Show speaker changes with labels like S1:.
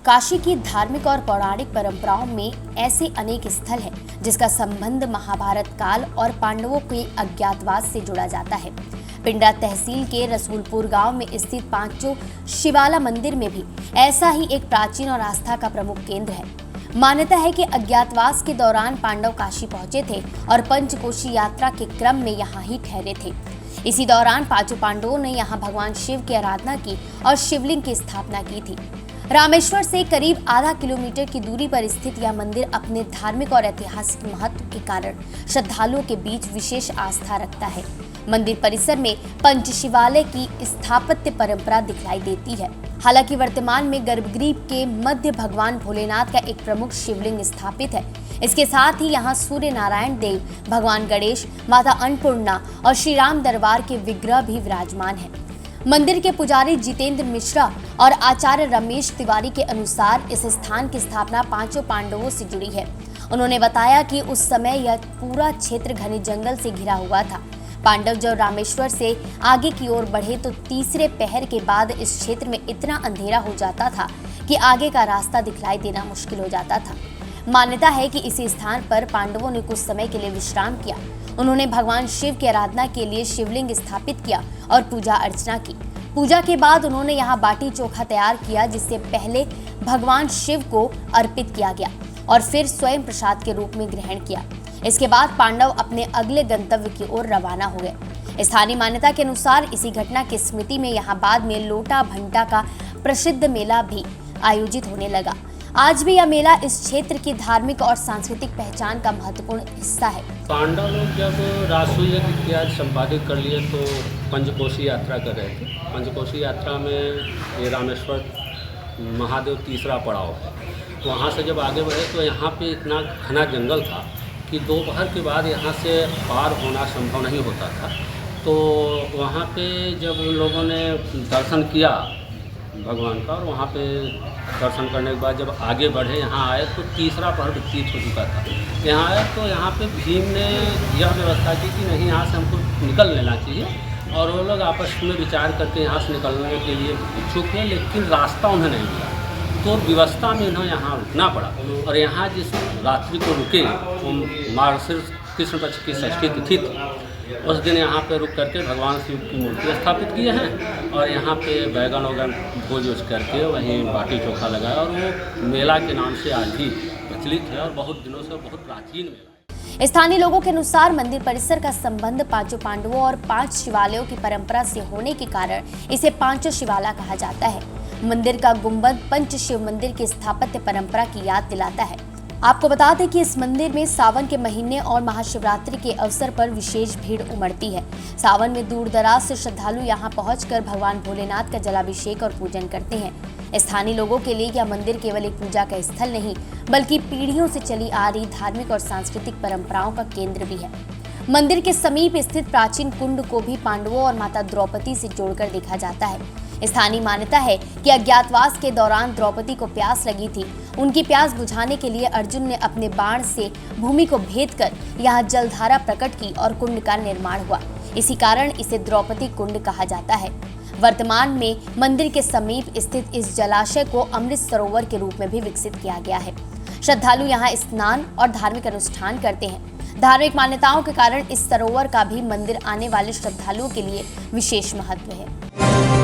S1: काशी की धार्मिक और पौराणिक परंपराओं में ऐसे अनेक स्थल हैं जिसका संबंध महाभारत काल और पांडवों के अज्ञातवास से जुड़ा जाता है। पिंडरा तहसील के रसूलपुर गांव में स्थित पांचों शिवाला मंदिर में भी ऐसा ही एक प्राचीन और आस्था का प्रमुख केंद्र है। मान्यता है कि अज्ञातवास के दौरान पांडव काशी पहुंचे थे और पंचकोशी यात्रा के क्रम में यहाँ ही ठहरे थे। इसी दौरान पांचों पांडवों ने यहाँ भगवान शिव की आराधना की और शिवलिंग की स्थापना की थी। रामेश्वर से करीब आधा किलोमीटर की दूरी पर स्थित यह मंदिर अपने धार्मिक और ऐतिहासिक महत्व के कारण श्रद्धालुओं के बीच विशेष आस्था रखता है। मंदिर परिसर में पंचशिवालय की स्थापत्य परंपरा दिखलाई देती है। हालांकि वर्तमान में गर्भगृह के मध्य भगवान भोलेनाथ का एक प्रमुख शिवलिंग स्थापित है। इसके साथ ही यहाँ सूर्य नारायण देव, भगवान गणेश, माता अन्नपूर्णा और श्री राम दरबार के विग्रह भी विराजमान है। मंदिर के पुजारी जितेंद्र मिश्रा और आचार्य रमेश तिवारी के अनुसार इस स्थान की स्थापना पांचों पांडवों से जुड़ी है। उन्होंने बताया कि उस समय यह पूरा क्षेत्र घने जंगल से घिरा हुआ था। पांडव जब रामेश्वर से आगे की ओर बढ़े तो तीसरे पहर के बाद इस क्षेत्र में इतना अंधेरा हो जाता था कि आगे का रास्ता दिखलाई देना मुश्किल हो जाता था। मान्यता है कि इसी स्थान पर पांडवों ने कुछ समय के लिए विश्राम किया। उन्होंने भगवान शिव की आराधना के लिए शिवलिंग स्थापित किया और पूजा अर्चना की। पूजा के बाद उन्होंने यहाँ बाटी चोखा तैयार किया, जिससे पहले भगवान शिव को अर्पित किया गया और फिर स्वयं प्रसाद के रूप में ग्रहण किया। इसके बाद पांडव अपने अगले गंतव्य की ओर रवाना हो गए। स्थानीय मान्यता के अनुसार इसी घटना की स्मृति में यहाँ बाद में लोटा भंटा का प्रसिद्ध मेला भी आयोजित होने लगा। आज भी यह मेला इस क्षेत्र की धार्मिक और सांस्कृतिक पहचान का महत्वपूर्ण हिस्सा है।
S2: पांडव लोग जब रासुल यज्ञ इत्यादि संपादित कर लिए तो पंचकोशी यात्रा कर रहे थे। पंचकोशी यात्रा में ये रामेश्वर महादेव तीसरा पड़ाव है। वहाँ से जब आगे बढ़े तो यहाँ पे इतना घना जंगल था कि दोपहर के बाद यहाँ से पार होना संभव नहीं होता था। तो वहाँ पे जब उन लोगों ने दर्शन किया भगवान का, और वहाँ पे दर्शन करने के बाद जब आगे बढ़े, यहाँ आए तो तीसरा पहर व्यतीत हो चुका था। यहाँ आए तो यहाँ पे भीम ने यह व्यवस्था की कि नहीं, यहाँ से हमको निकल लेना चाहिए। और वो लोग आपस में विचार करके यहाँ से निकलने के लिए इच्छुक थे, लेकिन रास्ता उन्हें नहीं मिला। तो व्यवस्था में उन्हें यहाँ रुकना पड़ा। और यहाँ जिस रात्रि को रुके वो मार्गशीर्ष कृष्ण पक्ष की षष्ठी तिथि थी। उस दिन यहाँ पे रुक करके भगवान शिव की मूर्ति स्थापित किए हैं और यहाँ पे बैगन वगैन भोज वोज करके वहीं बाटी चोखा लगाया। और वो मेला के नाम से आज भी प्रचलित है और बहुत दिनों से बहुत प्राचीन मेला है।
S1: स्थानीय लोगों के अनुसार मंदिर परिसर का संबंध पांचों पांडवों और 5 शिवालयों की परंपरा से होने के कारण इसे पांचों शिवाला कहा जाता है। मंदिर का गुंबद पंच शिव मंदिर की स्थापत्य परंपरा की याद दिलाता है। आपको बता दें कि इस मंदिर में सावन के महीने और महाशिवरात्रि के अवसर पर विशेष भीड़ उमड़ती है। सावन में दूर दराज से श्रद्धालु यहां पहुंचकर भगवान भोलेनाथ का जलाभिषेक और पूजन करते हैं। स्थानीय लोगों के लिए यह मंदिर केवल एक पूजा का स्थल नहीं, बल्कि पीढ़ियों से चली आ रही धार्मिक और सांस्कृतिक परंपराओं का केंद्र भी है। मंदिर के समीप स्थित प्राचीन कुंड को भी पांडवों और माता द्रौपदी से जोड़कर देखा जाता है। स्थानीय मान्यता है कि अज्ञातवास के दौरान द्रौपदी को प्यास लगी थी। उनकी प्यास बुझाने के लिए अर्जुन ने अपने बाण से भूमि को भेद कर यहाँ जलधारा प्रकट की और कुंड का निर्माण हुआ। इसी कारण इसे द्रौपदी कुंड कहा जाता है। वर्तमान में मंदिर के समीप स्थित इस जलाशय को अमृत सरोवर के रूप में भी विकसित किया गया है। श्रद्धालु यहाँ स्नान और धार्मिक अनुष्ठान करते हैं। धार्मिक मान्यताओं के कारण इस सरोवर का भी मंदिर आने वाले श्रद्धालुओं के लिए विशेष महत्व है।